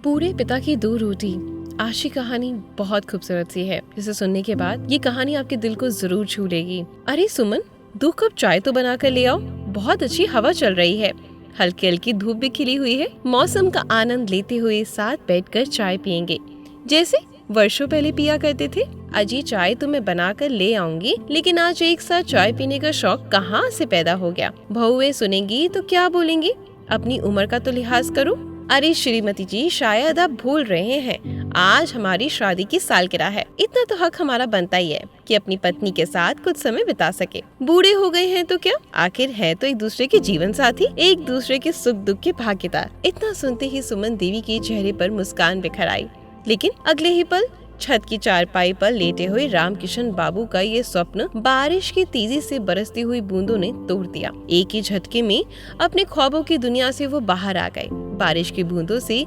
पूरे पिता की दो रोटी। आज की कहानी बहुत खूबसूरत सी है, जिसे सुनने के बाद ये कहानी आपके दिल को जरूर छू लेगी। अरे सुमन, 2 कप चाय तो बना कर ले आओ। बहुत अच्छी हवा चल रही है, हल्की हल्की धूप भी खिली हुई है। मौसम का आनंद लेते हुए साथ बैठकर चाय पियेंगे, जैसे वर्षों पहले पिया करते थे। अजी चाय तो मैं बना कर ले आऊंगी, लेकिन आज एक साथ चाय पीने का शौक कहाँ से पैदा हो गया। बहुएं सुनेंगी तो क्या बोलेंगी, अपनी उम्र का तो लिहाज करो। अरे श्रीमती जी, शायद आप भूल रहे हैं, आज हमारी शादी की सालगिरह है। इतना तो हक हमारा बनता ही है कि अपनी पत्नी के साथ कुछ समय बिता सके। बूढ़े हो गए हैं तो क्या, आखिर है तो एक दूसरे के जीवन साथी, एक दूसरे के सुख दुख के भागीदार। इतना सुनते ही सुमन देवी के चेहरे पर मुस्कान बिखर आई, लेकिन अगले ही पल छत की चारपाई पर लेटे हुए रामकिशन बाबू का ये स्वप्न बारिश की तेजी से बरसती हुई बूंदों ने तोड़ दिया। एक ही झटके में अपने ख्वाबों की दुनिया से वो बाहर आ गए। बारिश की बूंदों से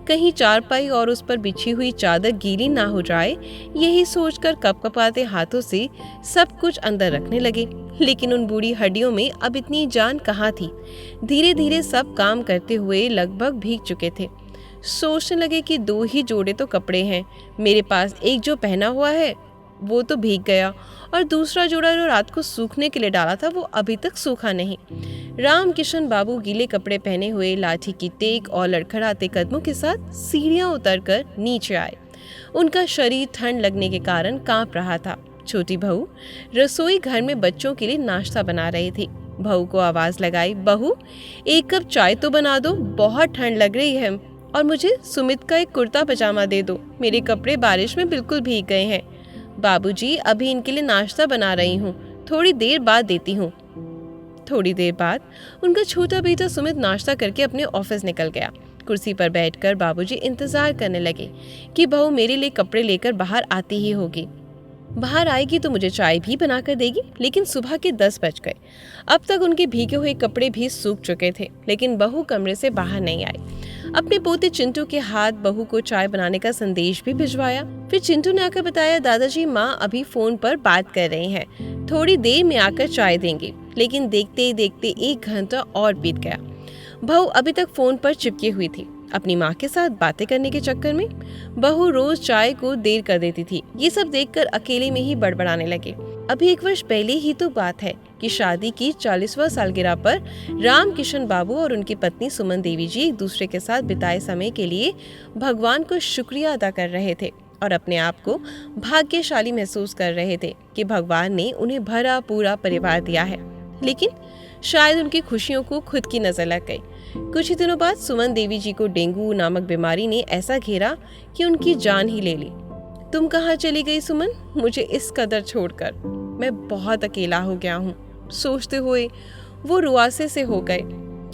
कहीं चारपाई और उस पर बिछी हुई चादर गीली ना हो जाए, यही सोचकर कपकपाते हाथों से सब कुछ अंदर रखने लगे। लेकिन उन बूढ़ी हड्डियों में अब इतनी जान कहाँ थी। धीरे धीरे सब काम करते हुए लगभग भीग चुके थे। सोचने लगे कि 2 ही जोड़े तो कपड़े हैं, मेरे पास एक जो पहना हुआ है वो तो भीग गया, और दूसरा जोड़ा जो रात को सूखने के लिए डाला था वो अभी तक सूखा नहीं। रामकिशन बाबू गीले कपड़े पहने हुए, लाठी की टेक और लड़खड़ाते कदमों के साथ सीढ़ियां उतरकर नीचे आए। उनका शरीर ठंड लगने के कारण कांप रहा था। छोटी बहू रसोई घर में बच्चों के लिए नाश्ता बना रही थी। बहू को आवाज लगाई, बहू 1 कप चाय तो बना दो, बहुत ठंड लग रही है, और मुझे सुमित का एक कुर्ता पजामा दे दो, मेरे कपड़े बारिश में बिल्कुल भीग गए हैं। बाबूजी, अभी इनके लिए नाश्ता बना रही हूँ, थोड़ी देर बाद देती हूँ। थोड़ी देर बाद उनका छोटा बेटा सुमित नाश्ता करके अपने ऑफिस निकल गया। कुर्सी पर बैठकर बाबूजी इंतजार करने लगे कि बहू मेरे लिए कपड़े लेकर बाहर आती ही होगी। बाहर आएगी तो मुझे चाय भी बनाकर देगी। लेकिन सुबह के 10 बज गए। अब तक उनके भीगे हुए कपड़े भी सूख चुके थे, लेकिन बहू कमरे से बाहर नहीं आई। अपने पोते चिंटू के हाथ बहू को चाय बनाने का संदेश भी भिजवाया। फिर चिंटू ने आकर बताया, दादाजी माँ अभी फोन पर बात कर रहे हैं, थोड़ी देर में आकर चाय देंगे। लेकिन देखते ही देखते 1 घंटा और बीत गया। बहू अभी तक फोन पर चिपकी हुई थी, अपनी माँ के साथ बातें करने के चक्कर में। बहू रोज चाय को देर कर देती थी। ये सब देखकर अकेले में ही बड़बड़ाने लगे। अभी 1 वर्ष पहले ही तो बात है कि शादी की 40वां सालगिरह पर रामकिशन बाबू और उनकी पत्नी सुमन देवी जी एक दूसरे के साथ बिताए समय के लिए भगवान को शुक्रिया अदा कर रहे थे और अपने आप को भाग्यशाली महसूस कर रहे थे कि भगवान ने उन्हें भरा पूरा परिवार दिया है। लेकिन शायद उनकी खुशियों को खुद की नजर लग गई। कुछ ही दिनों बाद सुमन देवी जी को डेंगू नामक बीमारी ने ऐसा घेरा कि उनकी जान ही ले ली। तुम कहाँ चली गई सुमन, मुझे इस कदर छोड़कर? मैं बहुत अकेला हो गया हूँ, सोचते हुए वो रुआसे से हो गए।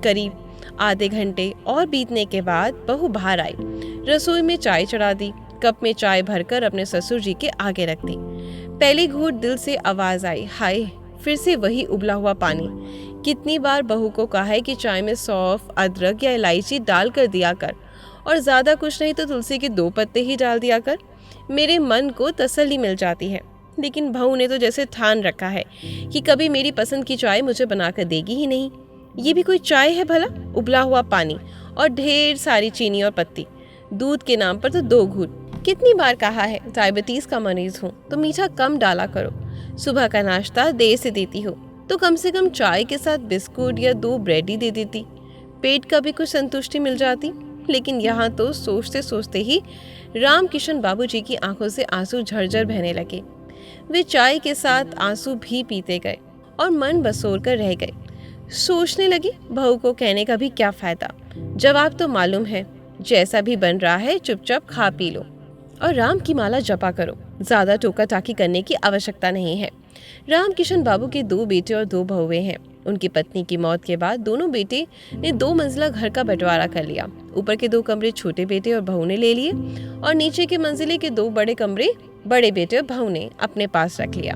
करीब आधे घंटे और बीतने के बाद बहू बाहर आई, रसोई में चाय चढ़ा दी, कप में चाय भरकर अपने ससुर जी के आगे रख दी। पहले घूंट दिल से आवाज आई, हाय, फिर से वही उबला हुआ पानी। कितनी बार बहू को कहा है कि चाय में सौंफ, अदरक या इलायची डाल कर दिया कर, और ज्यादा कुछ नहीं तो तुलसी के 2 पत्ते ही डाल दिया कर, मेरे मन को तसल्ली मिल जाती है। लेकिन बहू ने तो जैसे ठान रखा है कि कभी मेरी पसंद की चाय मुझे बनाकर देगी ही नहीं। ये भी कोई चाय है भला, उबला हुआ पानी और ढेर सारी चीनी और पत्ती। दूध के नाम पर तो 2 घूंट। कितनी बार कहा है, डायबिटीज का मरीज हूँ तो मीठा कम डाला करो। सुबह का नाश्ता देर से देती हो तो कम से कम चाय के साथ बिस्कुट या 2 ब्रेड ही दे देती, पेट का भी कुछ संतुष्टि मिल जाती। लेकिन यहाँ तो सोचते सोचते ही रामकिशन बाबूजी की आंखों से आंसू झरझर बहने लगे। वे चाय के साथ आंसू भी पीते गए और मन बसोर कर रह गए। सोचने लगी, बहू को कहने का भी क्या फायदा, जवाब तो मालूम है, जैसा भी बन रहा है चुपचाप खा पी लो और राम की माला जपा करो, ज्यादा टोका टाकी करने की आवश्यकता नहीं है। रामकिशन बाबू के 2 बेटे और 2 बहुएं हैं। उनकी पत्नी की मौत के बाद दोनों बेटे ने 2 मंजिला घर का बंटवारा कर लिया। ऊपर के 2 कमरे छोटे बेटे और बहू ने ले लिए और नीचे के मंजिले के 2 बड़े कमरे बड़े बेटे और बहू ने अपने पास रख लिया।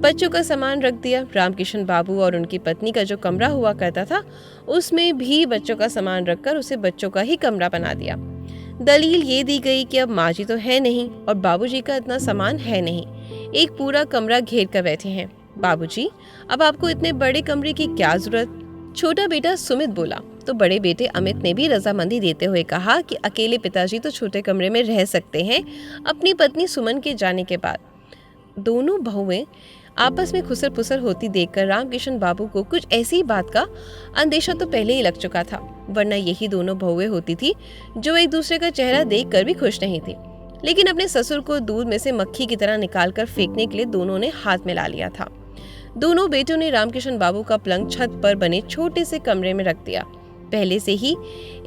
बच्चों का सामान रख दिया। रामकिशन बाबू और उनकी पत्नी का जो कमरा हुआ करता था उसमें भी बच्चों का सामान रखकर उसे बच्चों का ही कमरा बना दिया। दलील ये दी गई कि अब माँ जी तो है नहीं और बाबूजी का इतना सामान है नहीं, एक पूरा कमरा घेर कर बैठे हैं। बाबूजी, अब आपको इतने बड़े कमरे की क्या जरूरत? छोटा बेटा सुमित बोला, तो बड़े बेटे अमित ने भी रजामंदी देते हुए कहा कि अकेले पिताजी तो छोटे कमरे में रह सकते हैं। अपनी पत्नी सुमन के जाने के बाद दोनों बहुएं आपस में खुसर पुसर होती देखकर रामकिशन बाबू को कुछ ऐसी बात का अंदेशा तो पहले ही लग चुका था, वरना यही दोनों बहुएं होती थी जो एक दूसरे का चेहरा देखकर भी खुश नहीं थी। लेकिन अपने ससुर को दूध में से मक्खी की तरह निकालकर फेंकने के लिए दोनों ने हाथ मिला लिया था। दोनों बेटों ने रामकिशन बाबू का पलंग छत पर बने छोटे से कमरे में रख दिया। पहले से ही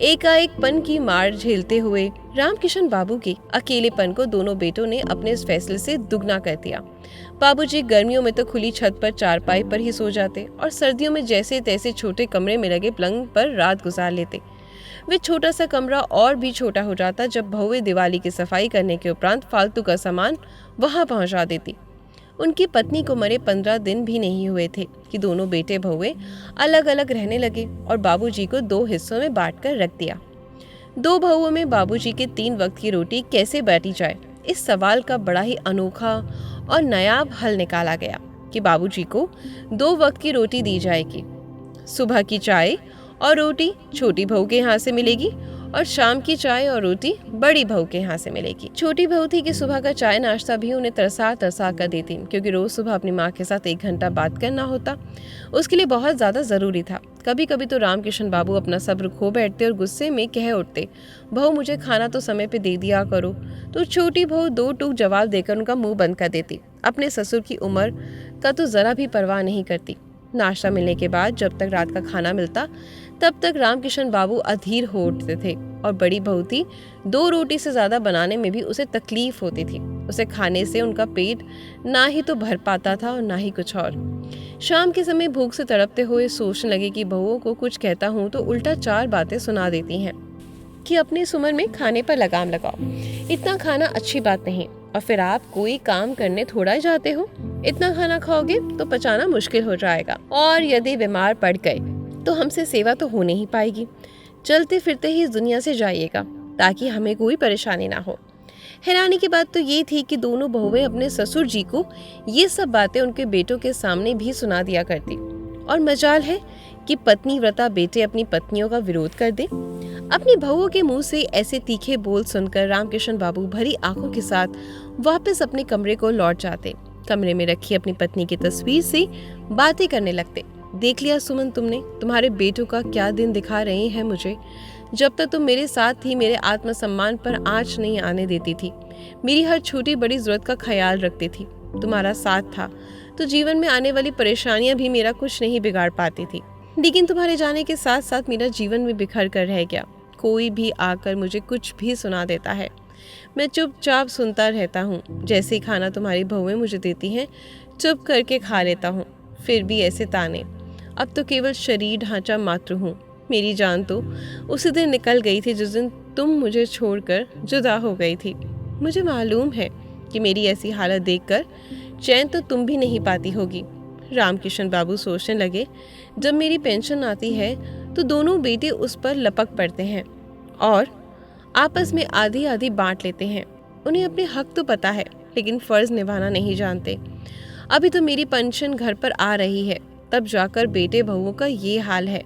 एकाएकपन की मार झेलते हुए रामकिशन बाबू के अकेलेपन को दोनों बेटों ने अपने इस फैसले से दुगना कर दिया। बाबूजी गर्मियों में तो खुली छत पर चारपाई पर ही सो जाते और सर्दियों में जैसे तैसे छोटे कमरे में लगे पलंग पर रात गुजार लेते। वे छोटा सा कमरा और भी छोटा हो जाता जब बहुएं दिवाली की सफाई करने के उपरांत फालतू का सामान वहां पहुंचा देती। उनकी पत्नी को मरे 15 दिन भी नहीं हुए थे कि दोनों बेटे बहुएं अलग अलग रहने लगे और बाबूजी को 2 हिस्सों में बांटकर रख दिया। 2 बहुओं में बाबूजी के 3 वक्त की रोटी कैसे बांटी जाए, इस सवाल का बड़ा ही अनोखा और नायाब हल निकाला गया कि बाबूजी को 2 वक्त की रोटी दी जाएगी। सुबह की चाय और रोटी छोटी बहू के यहाँ से मिलेगी और शाम की चाय और रोटी बड़ी बहू के यहाँ से मिलेगी। छोटी बहू थी कि सुबह का चाय नाश्ता भी उन्हें तरसा तरसा कर देती, क्योंकि रोज सुबह अपनी माँ के साथ 1 घंटा बात करना होता, उसके लिए बहुत ज्यादा जरूरी था। कभी कभी तो रामकिशन बाबू अपना सब्र खो बैठते और गुस्से में कह उठते, बहू मुझे खाना तो समय पे दे दिया करो। तो छोटी बहू 2 टूक जवाब देकर उनका मुंह बंद कर देती। अपने ससुर की उम्र का तो जरा भी परवाह नहीं करती। नाश्ता मिलने के बाद जब तक रात का खाना मिलता तब तक रामकिशन बाबू अधीर हो उठते थे और बड़ी बहू थी 2 रोटी से ज्यादा बनाने में भी उसे तकलीफ होती थी। उसे खाने से उनका पेट ना ही तो भर पाता था और ना ही कुछ और। शाम के समय भूख से तड़पते हुए सोचने लगे कि बहुओं को कुछ कहता हूँ तो उल्टा 4 बातें सुना देती हैं कि अपनी उस उम्र में खाने पर लगाम लगाओ, इतना खाना अच्छी बात नहीं, और फिर आप कोई काम करने थोड़ा ही जाते हो, इतना खाना खाओगे तो पचाना मुश्किल हो जाएगा, और यदि बीमार पड़ गए तो हमसे सेवा तो हो नहीं पाएगी। चलते फिरते ही इस दुनिया से जाइएगा ताकि हमें कोई परेशानी ना हो। हैरानी की बात तो ये थी कि दोनों बहुएं अपने ससुर जी को ये सब बातें उनके बेटों के सामने भी सुना दिया करती, और मजाल है कि पत्नी व्रता बेटे अपनी पत्नियों का विरोध कर दे। अपनी बहुओं के मुंह से ऐसे तीखे बोल सुनकर रामकिशन बाबू भरी आंखों के साथ वापस अपने कमरे को लौट जाते। कमरे में रखी अपनी पत्नी की तस्वीर से बातें करने लगते। देख लिया सुमन तुमने, तुम्हारे बेटों का क्या दिन दिखा रहे हैं मुझे। जब तक तुम मेरे साथ थी मेरे आत्मसम्मान पर आंच नहीं आने देती थी, मेरी हर छोटी बड़ी जरूरत का ख्याल रखती थी। तुम्हारा साथ था तो जीवन में आने वाली परेशानियां भी मेरा कुछ नहीं बिगाड़ पाती थी, लेकिन तुम्हारे जाने के साथ साथ मेरा जीवन भी बिखर कर रह गया। कोई भी आकर मुझे कुछ भी सुना देता है, मैं चुपचाप सुनता रहता हूँ। जैसे ही खाना तुम्हारी बहुएं मुझे देती हैं चुप करके खा लेता हूँ, फिर भी ऐसे ताने। अब तो केवल शरीर ढांचा मात्र हूँ। मेरी जान तो उसी दिन निकल गई थी जिस दिन तुम मुझे छोड़कर जुदा हो गई थी। मुझे मालूम है कि मेरी ऐसी हालत देखकर चैन तो तुम भी नहीं पाती होगी। रामकिशन बाबू सोचने लगे, जब मेरी पेंशन आती है तो दोनों बेटे उस पर लपक पड़ते हैं और आपस में आधी आधी बांट लेते हैं। उन्हें अपने हक तो पता है लेकिन फर्ज निभाना नहीं जानते। अभी तो मेरी पेंशन घर पर आ रही है, तब जाकर बेटे बहुओं का ये हाल है।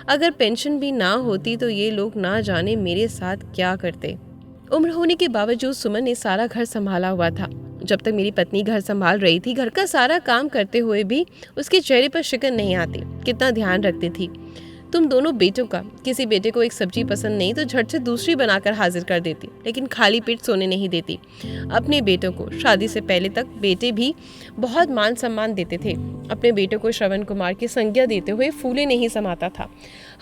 अगर पेंशन भी ना होती तो ये लोग ना जाने मेरे साथ क्या करते। उम्र होने के बावजूद सुमन ने सारा घर संभाला हुआ था। जब तक मेरी पत्नी घर संभाल रही थी, घर का सारा काम करते हुए भी उसके चेहरे पर शिकन नहीं आती। कितना ध्यान रखती थी। तुम दोनों बेटों का, किसी बेटे को एक सब्जी पसंद नहीं तो झट से दूसरी बनाकर हाजिर कर देती, लेकिन खाली पेट सोने नहीं देती। अपने बेटों को शादी से पहले तक बेटे भी बहुत मान सम्मान देते थे। अपने बेटों को श्रवण कुमार की संज्ञा देते हुए फूले नहीं समाता था।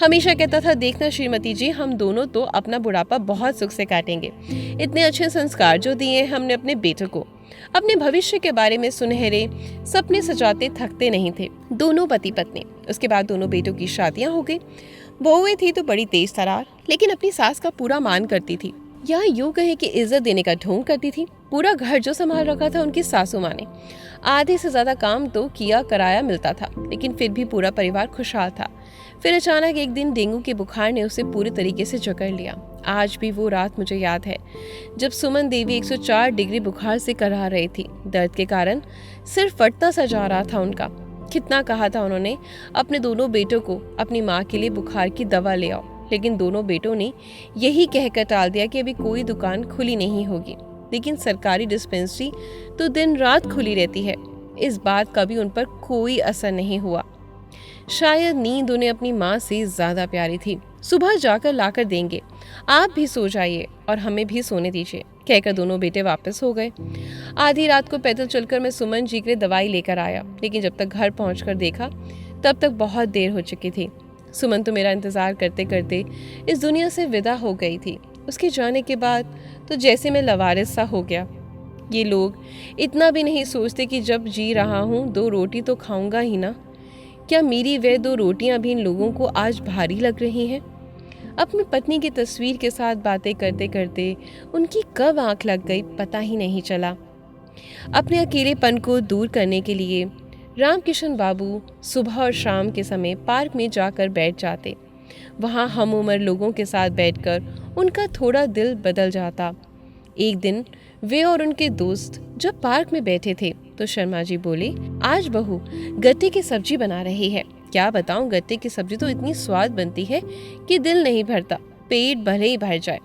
हमेशा कहता था, देखना श्रीमती जी, हम दोनों तो अपना बुढ़ापा बहुत सुख से काटेंगे। इतने अच्छे संस्कार जो दिए हमने अपने बेटों को। अपने भविष्य के बारे में सुनहरे सपने सजाते थकते नहीं थे दोनों पति पत्नी। उसके बाद दोनों बेटों की शादियां हो गई। बहुएं थी तो बड़ी तेज तरार, लेकिन अपनी सास का पूरा मान करती थी, या यूं कहें कि इज्जत देने का ढोंग करती थी। पूरा घर जो संभाल रखा था उनकी सासू माँ ने। आधे से ज्यादा काम तो किया कराया मिलता था, लेकिन फिर भी पूरा परिवार खुशहाल था। फिर अचानक एक दिन डेंगू के बुखार ने उसे पूरी तरीके से जकड़ लिया। आज भी वो रात मुझे याद है जब सुमन देवी 104 डिग्री बुखार से कराह रही थी। दर्द के कारण सिर फटता सा जा रहा था उनका। कितना कहा था उन्होंने अपने दोनों बेटों को अपनी माँ के लिए बुखार की दवा ले आओ, लेकिन दोनों बेटों ने यही कहकर टाल दिया कि अभी कोई दुकान खुली नहीं होगी। लेकिन सरकारी डिस्पेंसरी तो दिन रात खुली रहती है। इस बात का भी उन पर कोई असर नहीं हुआ। शायद नींद उन्हें अपनी माँ से ज्यादा प्यारी थी। सुबह जाकर लाकर देंगे, आप भी सो जाइए और हमें भी सोने दीजिए, कहकर दोनों बेटे वापस हो गए। आधी रात को पैदल चलकर मैं सुमन जी के लिए दवाई लेकर आया, लेकिन जब तक घर पहुंचकर देखा तब तक बहुत देर हो चुकी थी। सुमन तो मेरा इंतजार करते करते इस दुनिया से विदा हो गई थी। उसके जाने के बाद तो जैसे मैं लवारिस सा हो गया। ये लोग इतना भी नहीं सोचते कि जब जी रहा हूँ 2 रोटी तो खाऊंगा ही ना। क्या मेरी वह 2 रोटियां भी इन लोगों को आज भारी लग रही हैं? अपनी पत्नी की तस्वीर के साथ बातें करते करते उनकी कब आंख लग गई पता ही नहीं चला। अपने अकेलेपन को दूर करने के लिए रामकिशन बाबू सुबह और शाम के समय पार्क में जाकर बैठ जाते। वहाँ हम उम्र लोगों के साथ बैठकर उनका थोड़ा दिल बदल जाता। एक दिन वे और उनके दोस्त जब पार्क में बैठे थे तो शर्मा जी बोले, आज बहू गट्टे की सब्जी बना रही है। क्या बताऊं, गट्टे की सब्जी तो इतनी स्वाद बनती है कि दिल नहीं भरता, पेट भले ही भर जाए।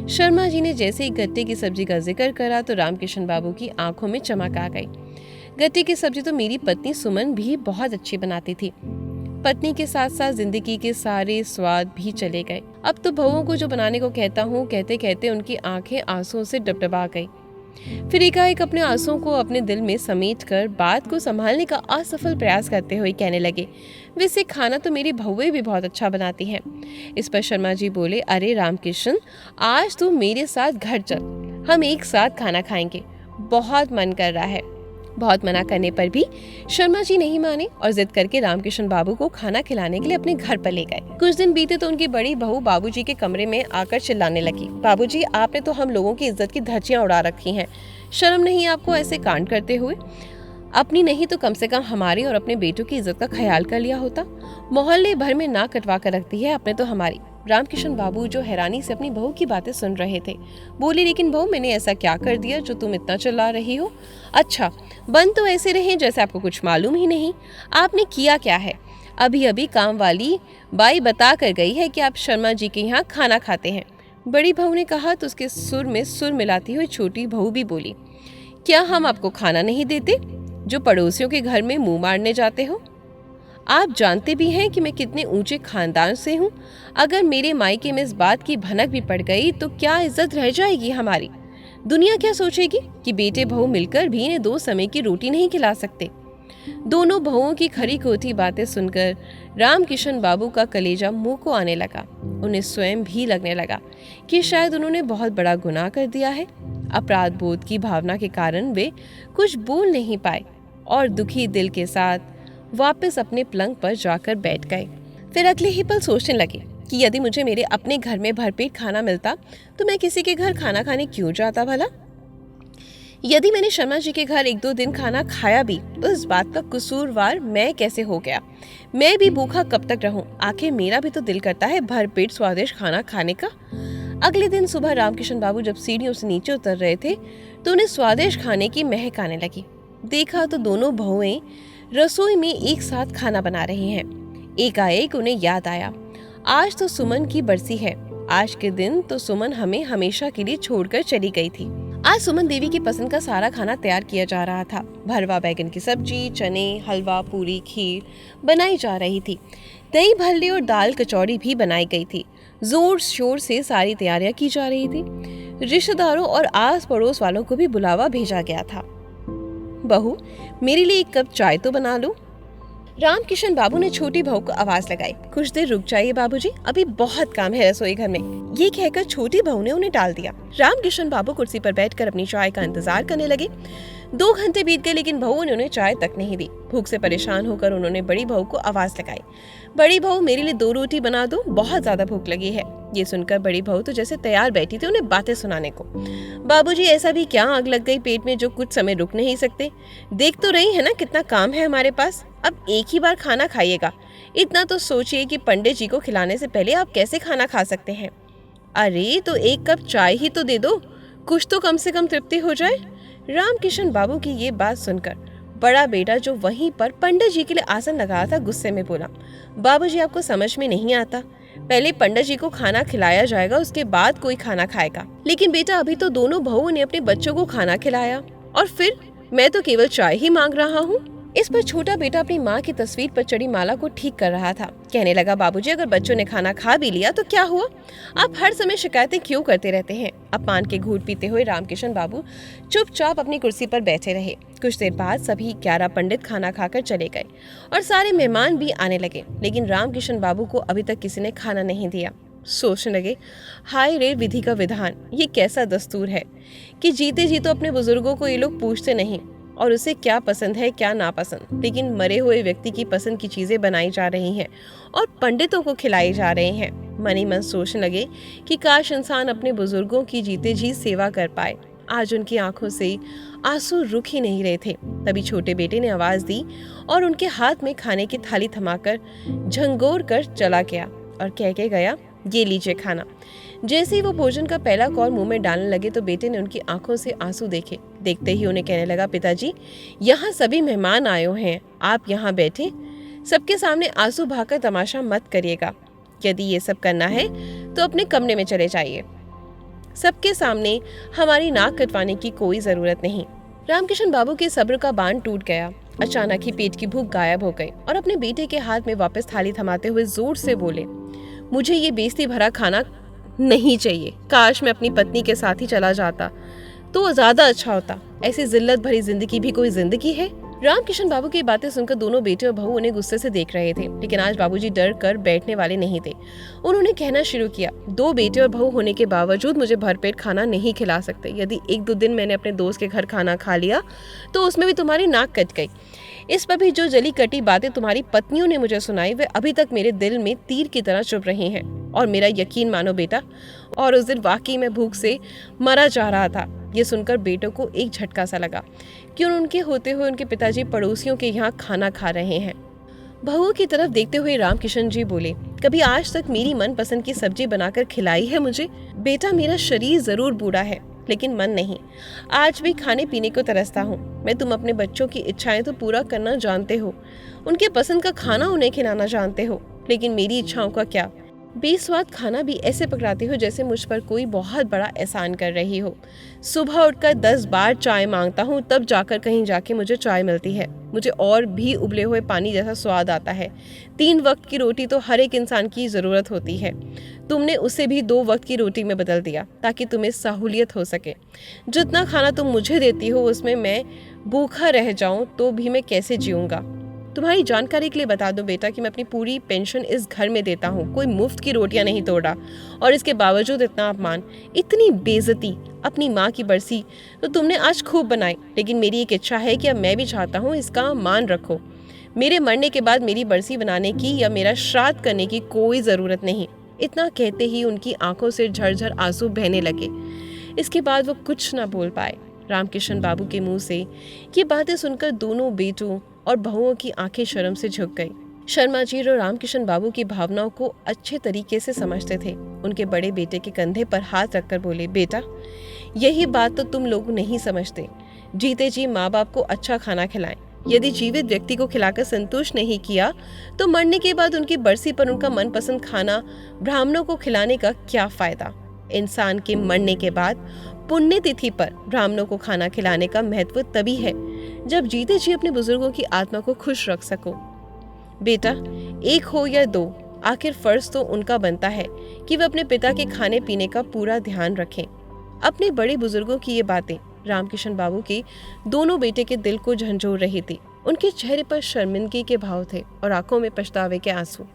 शर्मा जी ने जैसे ही गट्टे की सब्जी का जिक्र करा तो रामकिशन बाबू की आंखों में चमक आ गई। गट्टे की सब्जी तो मेरी पत्नी सुमन भी बहुत अच्छी बनाती थी। पत्नी के साथ साथ जिंदगी के सारे स्वाद भी चले गए। अब तो बहुओं को जो बनाने को कहता हूँ, कहते कहते उनकी आंखें आंसुओं से डबडबा गई। फिर एकाएक अपने आंसुओं को अपने दिल में समेटकर बात को संभालने का असफल प्रयास करते हुए कहने लगे, वैसे खाना तो मेरी बहुएं भी बहुत अच्छा बनाती हैं। इस पर शर्मा जी बोले, अरे रामकिशन, आज तू मेरे साथ घर चल, हम एक साथ खाना खाएंगे, बहुत मन कर रहा है। बहुत मना करने पर भी शर्मा जी नहीं माने और जिद करके रामकिशन बाबू को खाना खिलाने के लिए अपने घर पर ले गए। कुछ दिन बीते तो उनकी बड़ी बहू बाबूजी के कमरे में आकर चिल्लाने लगी, बाबूजी, आपने तो हम लोगों की इज्जत की धज्जियां उड़ा रखी हैं। शर्म नहीं आपको ऐसे कांड करते हुए? अपनी नहीं तो कम से कम हमारी और अपने बेटों की इज्जत का ख्याल कर लिया होता। मोहल्ले भर में नाक कटवा कर रखती है आपने तो हमारी। रामकिशन बाबू जो हैरानी से अपनी बहू की बातें सुन रहे थे बोले, लेकिन बहू, मैंने ऐसा क्या कर दिया जो तुम इतना चिल्ला रही हो? अच्छा, बन तो ऐसे रहे जैसे आपको कुछ मालूम ही नहीं। आपने किया क्या है? अभी अभी काम वाली बाई बता कर गई है कि आप शर्मा जी के यहाँ खाना खाते हैं। बड़ी बहू ने कहा तो उसके सुर में सुर मिलाती हुई छोटी बहू भी बोली, क्या हम आपको खाना नहीं देते जो पड़ोसियों के घर में मुंह मारने जाते हो? आप जानते भी हैं कि मैं कितने ऊंचे खानदान से हूँ। अगर मेरे मायके में इस बात की भनक भी पड़ गई तो क्या इज्जत रह जाएगी हमारी? दुनिया क्या सोचेगी कि बेटे बहू मिलकर भी इन्हें 2 समय की रोटी नहीं खिला सकते। दोनों बहुओं की खरी खोटी बातें सुनकर रामकिशन बाबू का कलेजा मुंह को आने लगा। उन्हें स्वयं भी लगने लगा कि शायद उन्होंने बहुत बड़ा गुनाह कर दिया है। अपराध बोध की भावना के कारण वे कुछ बोल नहीं पाए और दुखी दिल के साथ वापस अपने पलंग पर जाकर बैठ गए। फिर अगले ही पल सोचने लगे कि यदि मुझे मेरे अपने घर में भरपेट खाना मिलता तो मैं किसी के घर खाना खाने क्यों जाता भला? यदि मैंने शर्मा जी के घर 1-2 दिन खाना खाया भी तो इस बात का कसूरवार मैं कैसे हो गया? मैं भी भूखा कब तक रहूं? आखिर मेरा भी तो दिल करता है भरपेट स्वादिष्ट खाना खाने का। अगले दिन सुबह रामकिशन बाबू जब सीढ़ियों से नीचे उतर रहे थे तो उन्हें स्वादिष्ट खाने की महक आने लगी। देखा तो दोनों बहुएं रसोई में एक साथ खाना बना रही हैं। एकाएक उन्हें याद आया, आज तो सुमन की बरसी है। आज के दिन तो सुमन हमें हमेशा के लिए छोड़कर चली गई थी। आज सुमन देवी की पसंद का सारा खाना तैयार किया जा रहा था। भरवा बैगन की सब्जी, चने, हलवा, पूरी, खीर बनाई जा रही थी। दही भल्ले और दाल कचौड़ी भी बनाई गई थी। जोर शोर से सारी तैयारियां की जा रही थी। रिश्तेदारों और आस पड़ोस वालों को भी बुलावा भेजा गया था। बहू, मेरे लिए 1 कप चाय तो बना लो। रामकिशन बाबू ने छोटी बहू को आवाज लगाई। कुछ देर रुक जाइए बाबूजी, अभी बहुत काम है रसोई घर में। ये कहकर छोटी बहू ने उन्हें टाल दिया। रामकिशन बाबू कुर्सी पर बैठकर अपनी चाय का इंतजार करने लगे। 2 घंटे बीत गए लेकिन बहू ने उन्हें चाय तक नहीं दी। भूख से परेशान होकर उन्होंने बड़ी बहू को आवाज लगाई, बड़ी बहू, मेरे लिए 2 रोटी बना दो, बहुत ज्यादा भूख लगी है। ये सुनकर बड़ी बहू तो जैसे तैयार बैठी थी उन्हें बातें सुनाने को। बाबूजी, ऐसा भी क्या आग लग गई पेट में जो कुछ समय रुक नहीं सकते? देख तो रही है ना कितना काम है हमारे पास। अब एक ही बार खाना खाइएगा। इतना तो सोचिए कि पंडित जी को खिलाने से पहले आप कैसे खाना खा सकते हैं। अरे तो 1 कप चाय ही तो दे दो, कुछ तो कम से कम तृप्ति हो जाए। रामकिशन बाबू की ये बात सुनकर बड़ा बेटा जो वहीं पर पंडित जी के लिए आसन लगा था गुस्से में बोला, बाबूजी आपको समझ में नहीं आता, पहले पंडित जी को खाना खिलाया जाएगा, उसके बाद कोई खाना खाएगा। लेकिन बेटा अभी तो दोनों बहुओं ने अपने बच्चों को खाना खिलाया और फिर मैं तो केवल चाय ही मांग रहा हूँ। इस पर छोटा बेटा अपनी माँ की तस्वीर पर चढ़ी माला को ठीक कर रहा था। कहने लगा, बाबूजी अगर बच्चों ने खाना खा भी लिया तो क्या हुआ, आप हर समय शिकायतें क्यों करते रहते हैं। अब पान के घूंट पीते हुए रामकिशन बाबू चुपचाप अपनी कुर्सी पर बैठे रहे। कुछ देर बाद सभी 11 पंडित खाना खाकर चले गए और सारे मेहमान भी आने लगे, लेकिन रामकिशन बाबू को अभी तक किसी ने खाना नहीं दिया। सोचने लगे, हाय रे विधि का विधान, ये कैसा दस्तूर है कि जीते जी तो अपने बुजुर्गों को ये लोग पूछते नहीं और उसे क्या पसंद है क्या नापसंद, लेकिन मरे हुए व्यक्ति की पसंद की चीजें बनाई जा रही हैं और पंडितों को खिलाई जा रहे हैं। मन ही मन सोचने लगे कि काश इंसान अपने बुजुर्गों की जीते जी सेवा कर पाए। आज उनकी आंखों से आंसू रुक ही नहीं रहे थे। तभी छोटे बेटे ने आवाज दी और उनके हाथ में खाने की थाली थमाकर झंगोर कर चला गया और कह के गया, ये लीजिए खाना। जैसे ही वो भोजन का पहला कौर मुंह में डालने लगे तो बेटे ने उनकी आंखों से आंसू देखे। देखते ही उन्हें कहने लगा, पिताजी यहाँ सभी मेहमान आए हैं, आप यहाँ बैठे, सबके सामने आंसू बहाकर तमाशा मत करिएगा। यदि ये सब करना है तो अपने कमरे में चले जाइए, सबके सामने हमारी नाक कटवाने की कोई जरूरत नहीं। रामकिशन बाबू के सब्र का बांध टूट गया। अचानक ही पेट की भूख गायब हो गई और अपने बेटे के हाथ में वापस थाली थमाते हुए जोर से बोले, मुझे ये बेइज्जती भरा खाना नहीं चाहिए। काश मैं अपनी पत्नी के साथ ही चला जाता तो ज्यादा अच्छा होता। ऐसी जिल्लत भरी जिंदगी भी कोई जिंदगी है। रामकिशन बाबू की बातें सुनकर दोनों बेटे और बहू उन्हें गुस्से से देख रहे थे, लेकिन आज बाबूजी डर कर बैठने वाले नहीं थे। उन्होंने कहना शुरू किया, 2 बेटे और बहू होने के बावजूद मुझे भरपेट खाना नहीं खिला सकते। यदि 1-2 दिन मैंने अपने दोस्त के घर खाना खा लिया तो उसमें भी तुम्हारी नाक कट गई। इस पर भी जो जली कटी बातें तुम्हारी पत्नियों ने मुझे सुनाई वे अभी तक मेरे दिल में तीर की तरह चुभ रही हैं। और मेरा यकीन मानो बेटा, और उस दिन वाकई में भूख से मरा जा रहा था। ये सुनकर बेटों को एक झटका सा लगा कि उनके होते हुए उनके पिताजी पड़ोसियों के यहाँ खाना खा रहे हैं। बहुओं की तरफ देखते हुए रामकिशन जी बोले, कभी आज तक मेरी मनपसंद की सब्जी बनाकर खिलाई है मुझे? बेटा मेरा शरीर जरूर बूढ़ा है लेकिन मन नहीं। आज भी खाने पीने को तरसता हूँ। मैं तुम अपने बच्चों की इच्छाएं तो पूरा करना जानते हो, उनके पसंद का खाना उन्हें खिलाना जानते हो, लेकिन मेरी इच्छाओं का क्या? बेस्वाद खाना भी ऐसे पकड़ाते हो जैसे मुझ पर कोई बहुत बड़ा एहसान कर रही हो। सुबह उठकर 10 बार चाय मांगता हूँ, तब जाकर कहीं जाके मुझे चाय मिलती है। मुझे और भी उबले हुए पानी जैसा स्वाद आता है। 3 वक्त की रोटी तो हर एक इंसान की ज़रूरत होती है। तुमने उसे भी 2 वक्त की रोटी में बदल दिया ताकि तुम्हें सहूलियत हो सके। जितना खाना तुम मुझे देती हो उसमें मैं भूखा रह जाऊं तो भी मैं कैसे जीऊंगा? तुम्हारी जानकारी के लिए बता दो बेटा कि मैं अपनी पूरी पेंशन इस घर में देता हूँ। कोई मुफ्त की रोटियां नहीं तोड़ा और इसके बावजूद इतना अपमान, इतनी बेइज्जती। अपनी माँ की बरसी तो तुमने आज खूब बनाई, लेकिन मेरी एक इच्छा है कि अब मैं भी चाहता हूँ इसका मान रखो। मेरे मरने के बाद मेरी बरसी बनाने की या मेरा श्राद्ध करने की कोई ज़रूरत नहीं। इतना कहते ही उनकी आंखों से झरझर आंसू बहने लगे। इसके बाद वो कुछ ना बोल पाए। रामकिशन बाबू के मुंह से ये बातें सुनकर दोनों बेटों और बहुओं की आंखें शर्म से झुक गई। शर्मा जी और रामकिशन बाबू की भावनाओं को अच्छे तरीके से समझते थे। उनके बड़े बेटे के कंधे पर हाथ रखकर बोले, बेटा यही बात तो तुम लोग नहीं समझते। जीते जी माँ बाप को अच्छा खाना खिलाएं। यदि जीवित व्यक्ति को खिलाकर संतुष्ट नहीं किया तो मरने के बाद उनकी बरसी पर उनका मनपसंद खाना ब्राह्मणों को खिलाने का क्या फायदा? इंसान के मरने के बाद पुण्यतिथि पर ब्राह्मणों को खाना खिलाने का महत्व तभी है जब जीते जी अपने बुजुर्गों की आत्मा को खुश रख सको। बेटा 1 हो या 2, आखिर फर्ज तो उनका बनता है कि वे अपने पिता के खाने पीने का पूरा ध्यान रखें। अपने बड़े बुजुर्गों की ये बातें रामकिशन बाबू के दोनों बेटे के दिल को झंझोर रही थी। उनके चेहरे पर शर्मिंदगी के भाव थे और आंखों में पछतावे के आंसू।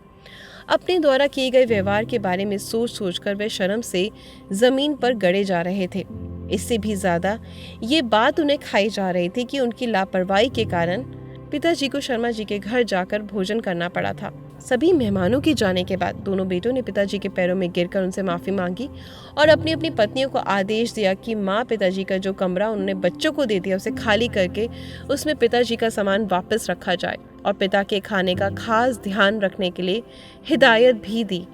अपने द्वारा किए गए व्यवहार के बारे में सोच सोचकर वे शर्म से जमीन पर गड़े जा रहे थे। इससे भी ज्यादा ये बात उन्हें खाई जा रही थी कि उनकी लापरवाही के कारण पिताजी को शर्मा जी के घर जाकर भोजन करना पड़ा था। सभी मेहमानों के जाने के बाद दोनों बेटों ने पिताजी के पैरों में गिरकर उनसे माफी मांगी और अपनी अपनी पत्नियों को आदेश दिया कि माँ पिताजी का जो कमरा उन्होंने बच्चों को दे दिया उसे खाली करके उसमें पिताजी का सामान वापस रखा जाए और पिता के खाने का खास ध्यान रखने के लिए हिदायत भी दी।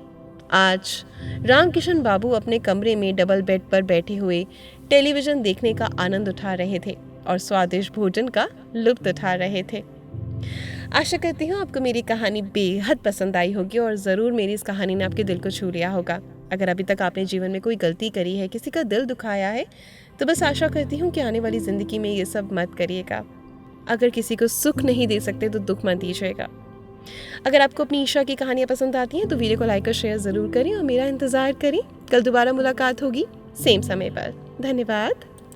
आज रामकिशन बाबू अपने कमरे में डबल बेड पर बैठे हुए टेलीविजन देखने का आनंद उठा रहे थे। और स्वादिष्ट भोजन का लुत्फ उठा रहे थे। आशा करती हूँ आपको मेरी कहानी बेहद पसंद आई होगी और ज़रूर मेरी इस कहानी ने आपके दिल को छू लिया होगा। अगर अभी तक आपने जीवन में कोई गलती करी है, किसी का दिल दुखाया है, तो बस आशा करती हूँ कि आने वाली ज़िंदगी में ये सब मत करिएगा। अगर किसी को सुख नहीं दे सकते तो दुख मत दीजिएगा। अगर आपको अपनी ईशा की कहानियाँ पसंद आती हैं तो वीडियो को लाइक और शेयर ज़रूर करें और मेरा इंतज़ार करें। कल दोबारा मुलाकात होगी सेम समय पर। धन्यवाद।